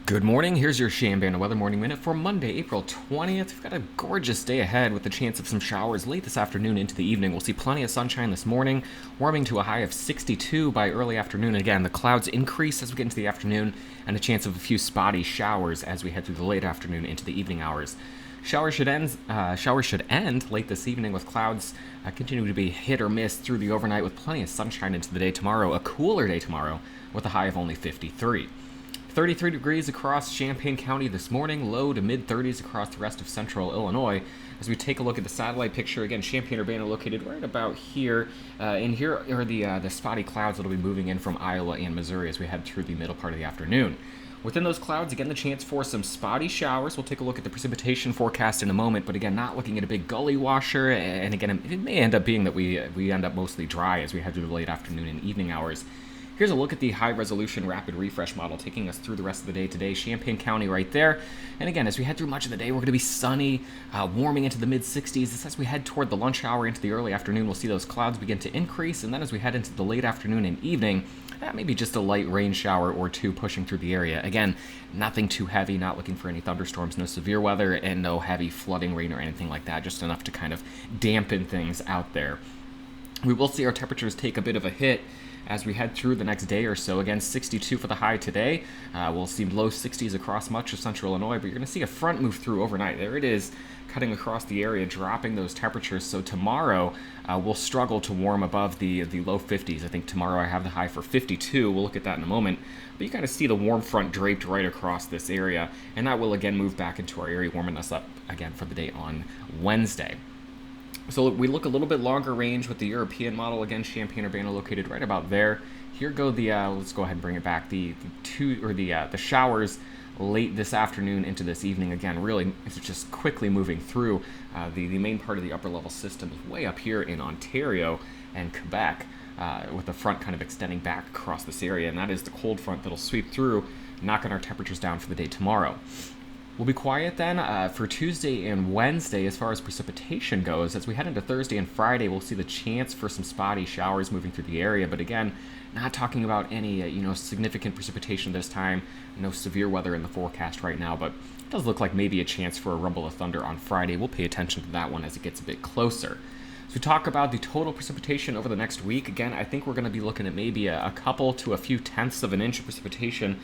Good morning. Here's your Chambana Weather Morning Minute for Monday, April 20th. We've got a gorgeous day ahead with the chance of some showers late this afternoon into the evening. We'll see plenty of sunshine this morning, warming to a high of 62 by early afternoon. And again, the clouds increase as we get into the afternoon and a chance of a few spotty showers as we head through the late afternoon into the evening hours. Showers should end late this evening with clouds continuing to be hit or miss through the overnight with plenty of sunshine into the day tomorrow. A cooler day tomorrow with a high of only 53. 33 degrees across Champaign County this morning, low to mid-30s across the rest of central Illinois. As we take a look at the satellite picture, again, Champaign-Urbana located right about here. And here are the spotty clouds that will be moving in from Iowa and Missouri as we head through the middle part of the afternoon. Within those clouds, again, the chance for some spotty showers. We'll take a look at the precipitation forecast in a moment, but again, not looking at a big gully washer. And again, it may end up being that we end up mostly dry as we head through the late afternoon and evening hours. Here's a look at the high-resolution rapid refresh model taking us through the rest of the day today. Champaign County right there. And again, as we head through much of the day, we're going to be sunny, warming into the mid-60s. As we head toward the lunch hour into the early afternoon, we'll see those clouds begin to increase. And then as we head into the late afternoon and evening, maybe just a light rain shower or two pushing through the area. Again, nothing too heavy, not looking for any thunderstorms, no severe weather, and no heavy flooding rain or anything like that. Just enough to kind of dampen things out there. We will see our temperatures take a bit of a hit as we head through the next day or so. Again, 62 for the high today. We'll see low 60s across much of central Illinois, but you're going to see a front move through overnight. There it is, cutting across the area, dropping those temperatures. So tomorrow, we'll struggle to warm above the low 50s. I think tomorrow I have the high for 52. We'll look at that in a moment. But you kind of see the warm front draped right across this area, and that will again move back into our area, warming us up again for the day on Wednesday. So we look a little bit longer range with the European model. Again, Champaign-Urbana located right about there. Here go the let's go ahead and bring it back. The showers late this afternoon into this evening. Again, really, it's just quickly moving through. The main part of the upper level system is way up here in Ontario and Quebec, with the front kind of extending back across this area, and that is the cold front that'll sweep through, knocking our temperatures down for the day tomorrow. We'll be quiet then for Tuesday and Wednesday as far as precipitation goes. As we head into Thursday and Friday, we'll see the chance for some spotty showers moving through the area. But again, not talking about any significant precipitation this time. No severe weather in the forecast right now, but it does look like maybe a chance for a rumble of thunder on Friday. We'll pay attention to that one as it gets a bit closer. So we talk about the total precipitation over the next week. Again, I think we're going to be looking at maybe a couple to a few tenths of an inch of precipitation.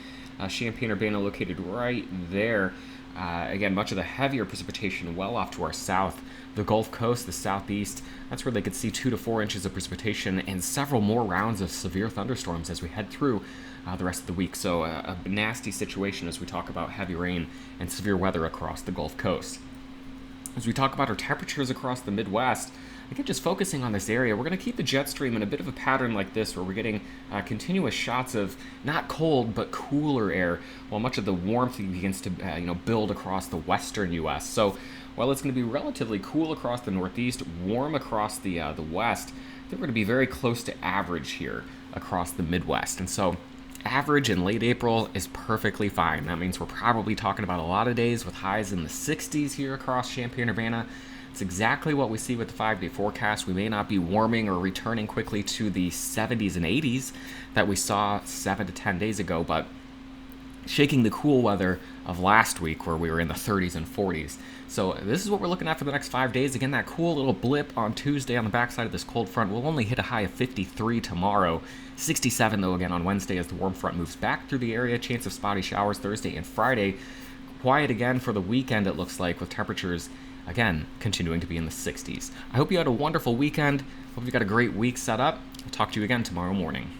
Champaign-Urbana located right there. Again, much of the heavier precipitation well off to our south. The Gulf Coast, the southeast, that's where they could see 2 to 4 inches of precipitation and several more rounds of severe thunderstorms as we head through the rest of the week. So a nasty situation as we talk about heavy rain and severe weather across the Gulf Coast. As we talk about our temperatures across the Midwest, again, just focusing on this area, we're going to keep the jet stream in a bit of a pattern like this where we're getting continuous shots of not cold but cooler air while much of the warmth begins to build across the western U.S. So while it's going to be relatively cool across the Northeast, warm across the West, I think we're going to be very close to average here across the Midwest. And so average in late April is perfectly fine. That means we're probably talking about a lot of days with highs in the 60s here across Champaign-Urbana. It's exactly what we see with the 5-day forecast. We may not be warming or returning quickly to the 70s and 80s that we saw 7 to 10 days ago, but shaking the cool weather of last week where we were in the 30s and 40s. So this is what we're looking at for the next 5 days. Again, that cool little blip on Tuesday on the backside of this cold front will only hit a high of 53 tomorrow. 67 though again on Wednesday as the warm front moves back through the area. Chance of spotty showers Thursday and Friday. Quiet again for the weekend, it looks like, with temperatures again continuing to be in the 60s. I hope you had a wonderful weekend. Hope you got a great week set up. I'll talk to you again tomorrow morning.